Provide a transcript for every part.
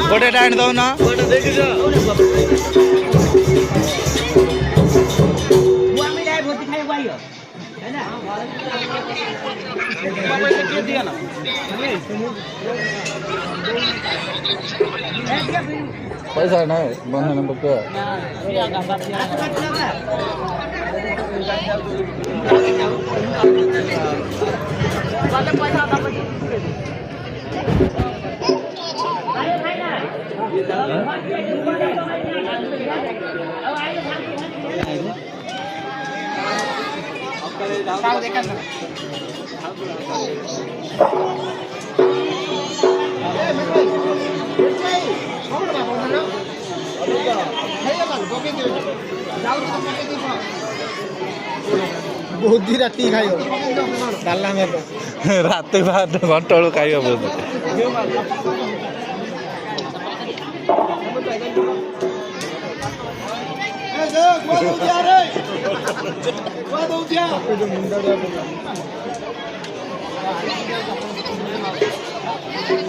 गोटे टाइम दो ना पैसा ना बंधन पक्का बहुत दी राति खाई डालना में रात बाद घंटा खाई हम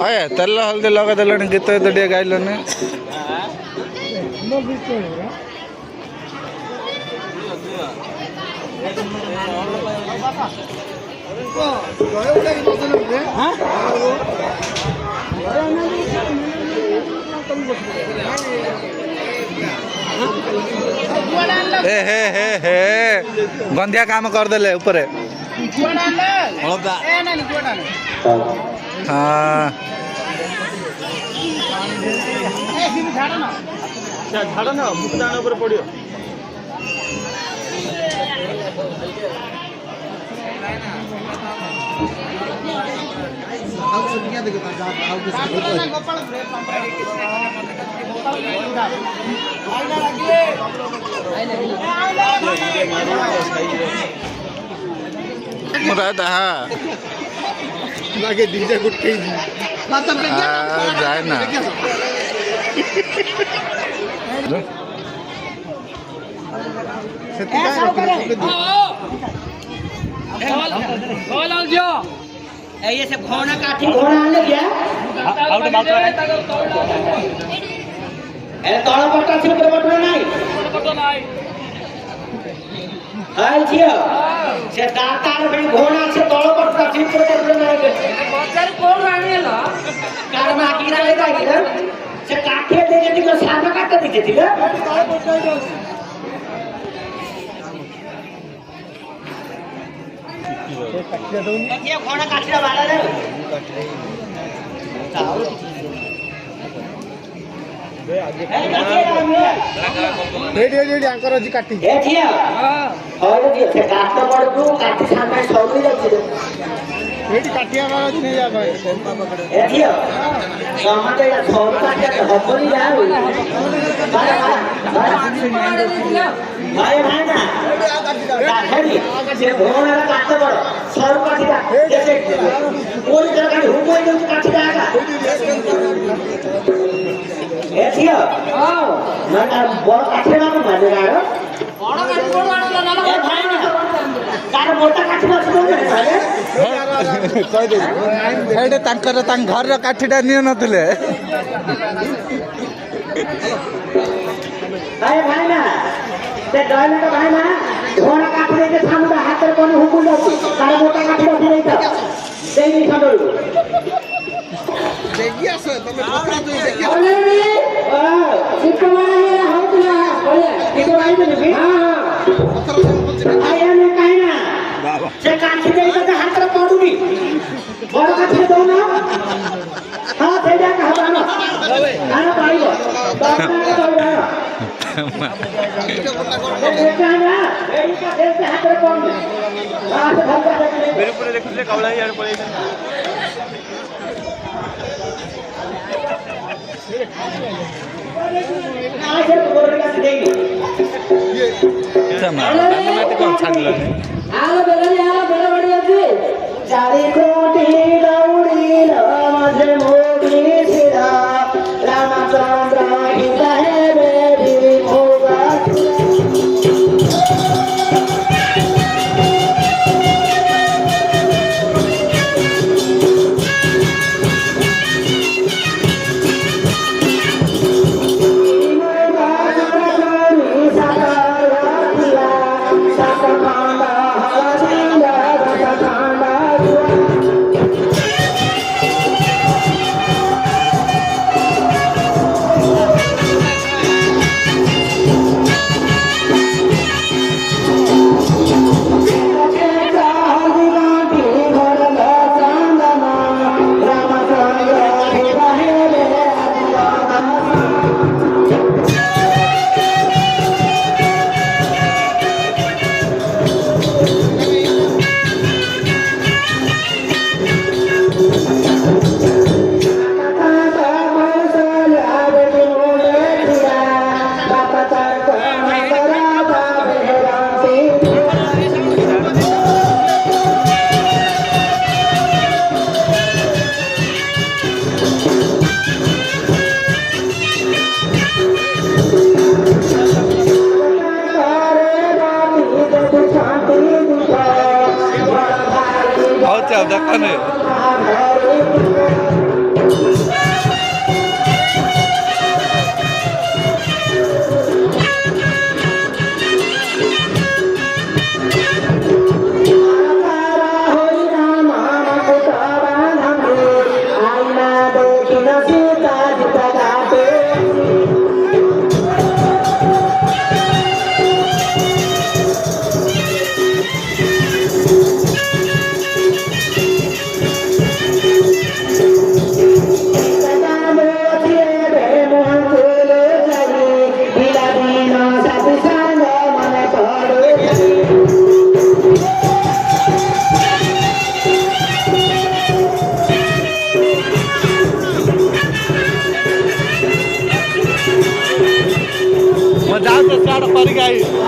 अये तेल हल्दी लगेदेल गीत टे गाइलन हे हे हे हे गंधिया काम करदेले ऊपर हाँ झाड़ ना भुगतान ऊपर पड़ियो हाँ डीजे गुट जाए ना ये से घोना काठी घोना आने दिया आउट बात है ए तळ पट्टा छिन पर पट्टा नाही हाय छियो से दातार में घोना से तळ पट्टा छिन पर पट्टा नाही बजार कोण राणीला कार मागी राले दागिला से काठी दे जे तिको सामा काट दिते तिला ये घोड़ा काठीला वाला रे आंकर जी काटी ए ठिया और जे से काट पड़बू काठी सामने सौली जाछि एटी काटिया मार नहीं जा भाई ए ठिया समाते सौल काटे हबनी जा भाई भाई ना काठी से घोड़ा काट पड़ सौल काठी जैसे कोई तरह का हुको जो काठी जाएगा ए ठिया ना बड़ काठी ना माने गाड़ो बड़ काठी बड़ वाला ना ए भाई ना कार मोटा काठी बस दो कह दे तांकर तांग घर रो काठीटा नियो नथिले भाई भाई ना ते डॉल तो भाई ना घोड़ा काठी के सामने हाथ रे कोन हुकुल जाती कार मोटा काठी रखी नहीं था देई संडोल देखिया सर तमे पकड़ा दो देखिया अरे सिकवाला है होतला बोले के भाई ने हां आया ने काई ना बाबा से काठी दे के हाथ रे पडुनी बड़ काठी दो ना हां दे जा का हवा ना आना पाइबो बाबा ना देखा ना एई का दे के हाथ रे पडुनी हां से भगा दे मेरे ऊपर देखले कावला यार पड़े आज बोल का देगी चमा माते कोन छानलो ने आलो बेला बड़ी आती চারি কোটি দৌড়িল মাঝে মোগি শিরা রামচন্দ্র গীতা হেবে ভোগা হচ্ছে দেখানে मजा तो स्टार्ट पर गई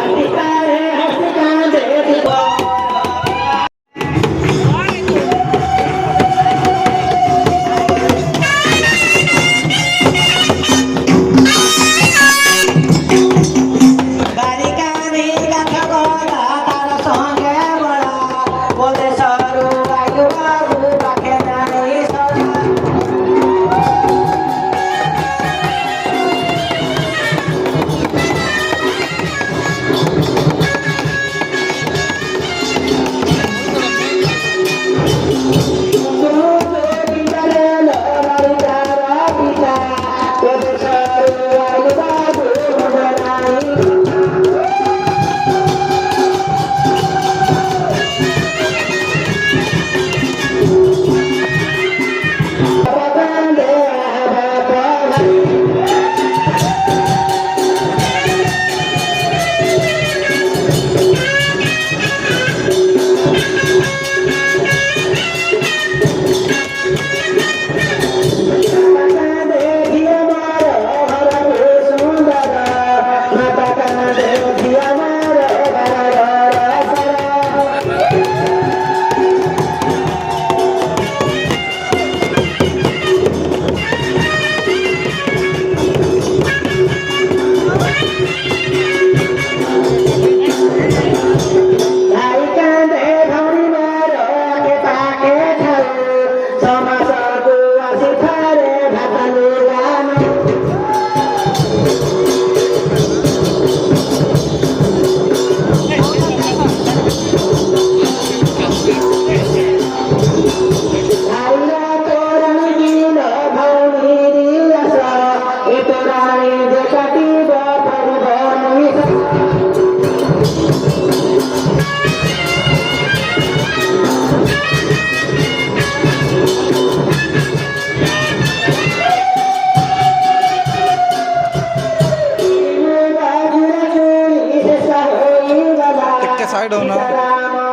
साइड हो ना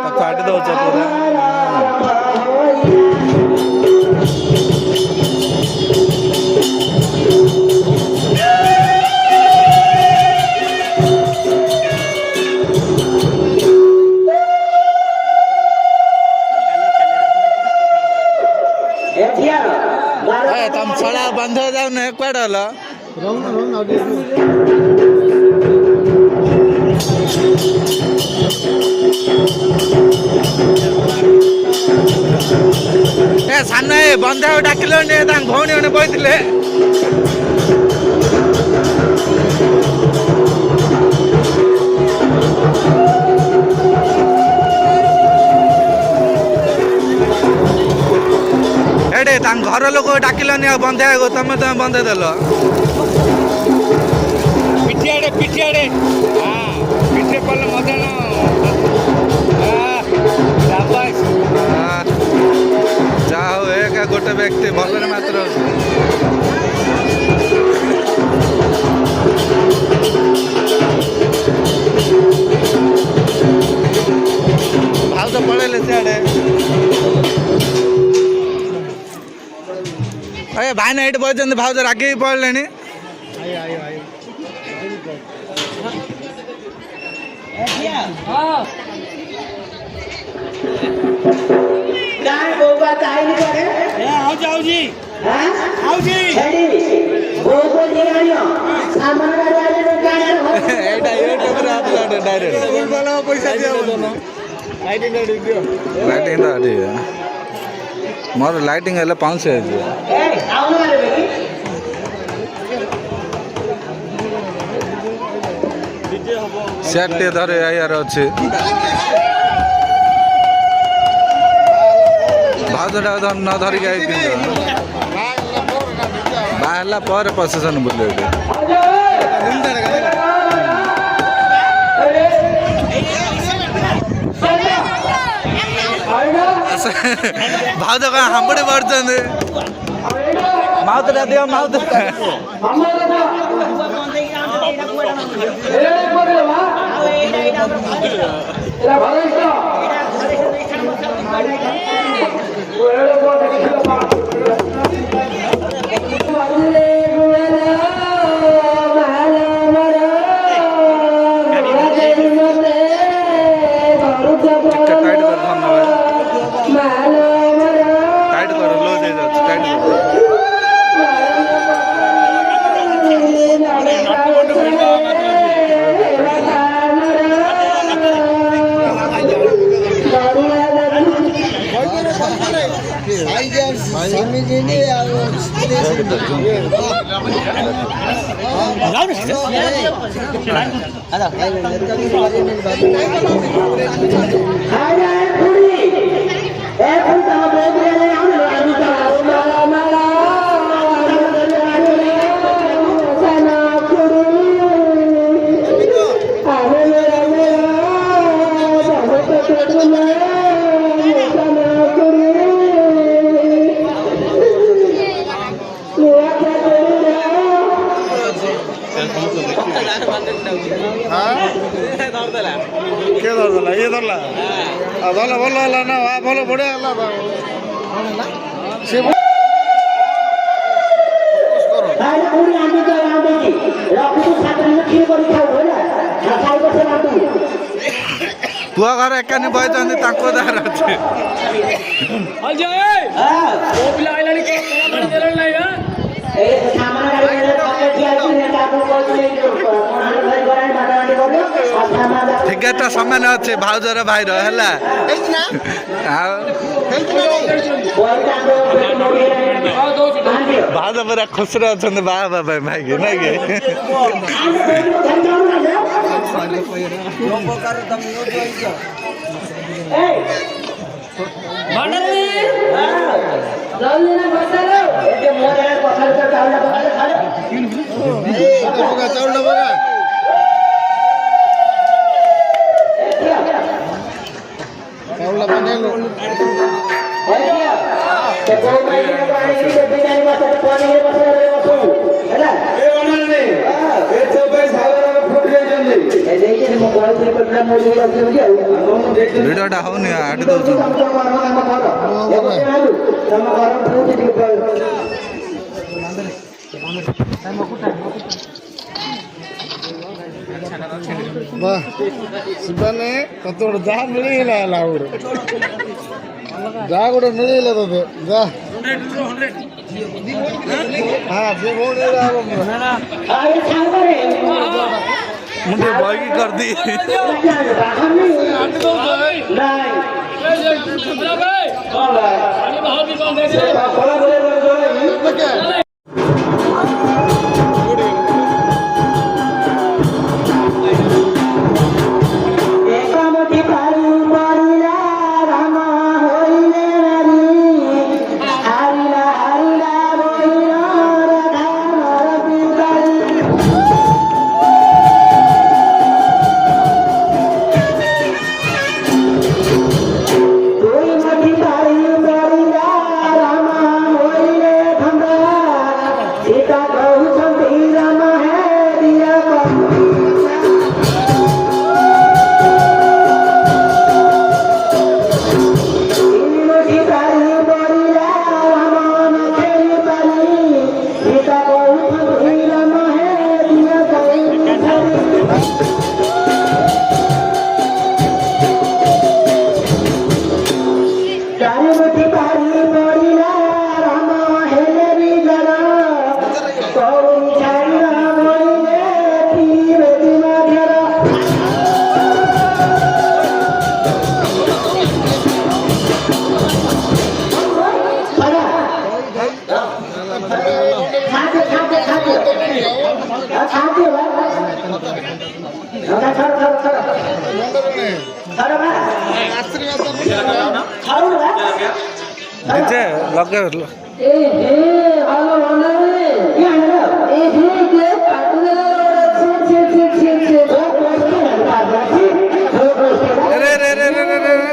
तो काट दो पूरा କୁଆଡ଼େ ଗଲ? ଏ ସାନ ବନ୍ଧା ଡାକିଲନି ତାଙ୍କ ଭଉଣୀ ମାନେ କହିଥିଲେ। ଏଡେ ତାଙ୍କ ଘର ଲୋକ ଡାକିଲନି ଆଉ ବନ୍ଧେଇବାକୁ ତମେ ବନ୍ଧେଇ ଦେଲ। ପିଠିଆଡ଼େ ପିଠିଆଡ଼େ ପିଠିରେ ପଡ଼ିଲେ ମଜା ଯାହା ହଉ ଏକା ଗୋଟେ ବ୍ୟକ୍ତି ଭଲରେ ମାତ୍ର ଭାଉଜ ପଳେଇଲେ ସିଆଡ଼େ। ଏ ଭାଇନା ଏଇଠି ବସିଛନ୍ତି, ଭାଉଜ ରାଗିକି ପଳେଇଲେଣି। काय बोबा काय नहीं करे ଆଉଛି हां ଆଉଛି हेडी बोबो दिगानियो सामान गाड़ी आले काय ଏଇଟା ୟୁଟ୍ୟୁବରେ ଆପଲୋଡ ଡାଇରେକ୍ଟ। ପଇସା ଦିଅ ଲାଇଟିଂ ଦିଅ ଲାଇଟିଂ ତ ଟିକେ ମୋର ଲାଇଟିଂ ହେଲେ 500 ହେଇଯିବ। ए आउन मारे बेटी ସେଟ୍ ଟିକେ ଧରି ଆଇବାର ଅଛି। ଭାଉଜଟା ନ ଧରିକି ଆଇଛି। ବାହା ହେଲା ପରେ ପ୍ରସେସନ ବୁଲିବ ଏଠି। ଭାଉଜ କଣ ହାମ୍ବୁଡ଼ି ପଡୁଛନ୍ତି? ମାଉତଟା ଦିଅ ମାଉତ। टाइट करो लो दे जाओ टाइट करो। କିଏ ଧରିଦେଲା ଇଏ ଧରିଲା ଧରିଲା ଭଲ ହେଲା ନା ଭଲ ବଢ଼ିଆ ହେଲା ସେ ପୁଅ ଘର ଏକାନି ବଇଛନ୍ତି ତାଙ୍କ ଦାର ଅଛି। ଠିକଟା ସମାନ ଅଛି ଭାଉଜର ଭାଇର ହେଲା। ଆଉ ଭାଉଜ ପୁରା ଖୁସିରେ ଅଛନ୍ତି ବାହା ହେବା ପାଇଁ ଭାଇକି ନାଇଁ କି? ଭିଡ଼ିଓଟା ହଉନି ଆଡି ଦଉଛନ୍ତି। ଶିବାନେ ତତେ ଗୋଟେ ଯାହା ମିଳିଗଲା ହେଲା ଯାହା ଗୋଟେ ମିଳିଗଲା ତତେ ଯା হ্যাঁ যে বলে যাবো अरे सांगा रे मुझे भाई की कर दी नाही एकामती पारी मारिला रामा होईले रे हरिला हरिला बोईला राधा पिंपरी तोई मती पारी मारिला रामा होईले धंधा सीता कहू संती रामा है दिया मोठी पारी बोरिला रामान खेळी पारी सीता कहू संती रामा है दिया चारी मोठी पारी बोरिला रामा हेले भी जरा कौन छाईला बोरिले तीर दिना घेरा खाते खाते खाते खाते नीचे लगे रे रे रे रे रे रे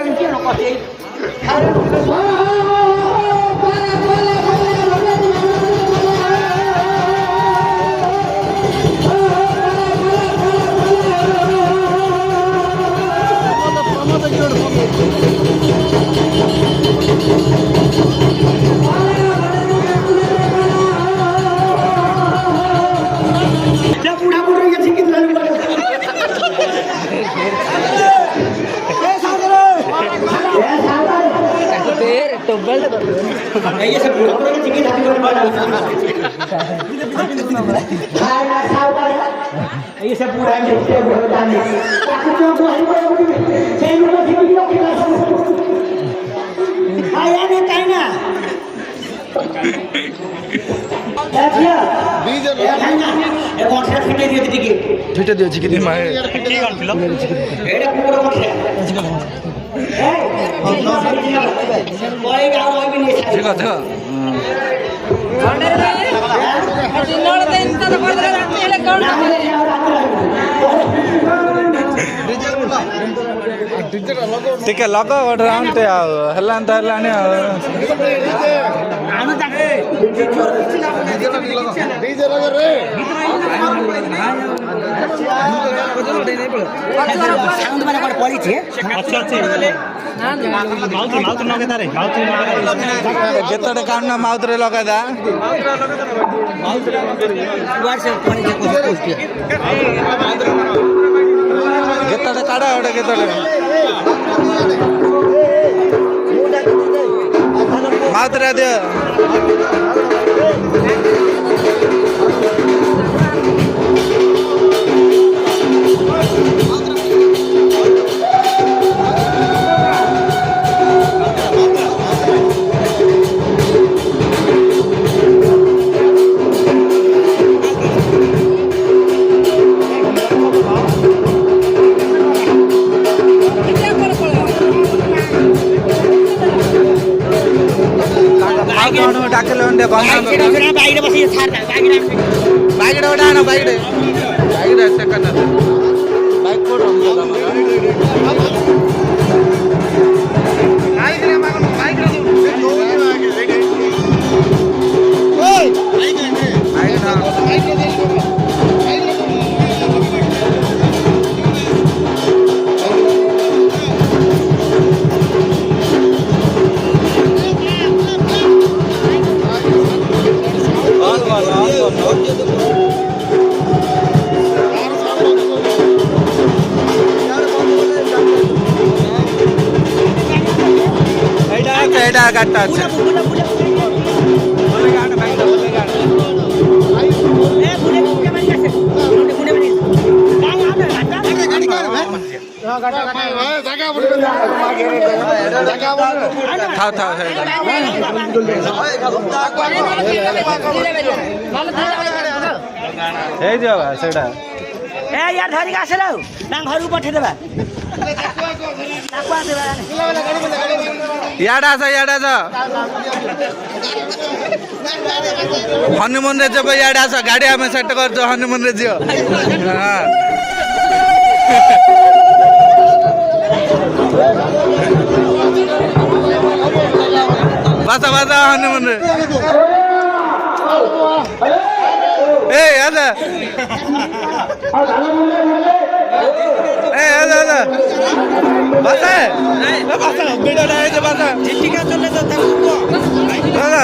ऐसे पूरा देखते बहुत जाने आया ने काही ना ए कोठे फिटे दिए टिके फिटे दियो चिकनी माए एडे पूरा कोठे ए कोई गाव होई भी नहीं देखो देखो ଟିକେ ଲଗ ଗୋଟେ ରାଉଣ୍ଡ ଆଉ ହେଲାନି ତ ହେଲାନି ଆଉ ଡିଜେ ଲଗା ରେ ସାଉଣ୍ଡ ମାନେ କୋड ପଡିଛି ଯେତେବେଳେ କାମ ମାଉଥରେ ଲଗାଇଦା କେତେବେଳେ କାଢ ଗୋଟେ କେତେବେଳେ ମାଉଥରେ ଦିଅ डाकले बाइक बसी बाइक उठाना बाइक सेकंड बाइक को এটা গাড়টা আছে জায়গা বলে জায়গা বলে থাও থাও এই যাবা সেটা ए यार धरी का आसलो ना घर ऊपर ठे देबा ताकुआ देबा ইয়াড আস हनीमून रे जब याड आस गाड़ी आम सेट कर हनीमून रे जियो हाँ बासा बासा हनीमून रे ए आजा ए आजा बासा बासा बेटा बासा ठीक है चले जाता बासा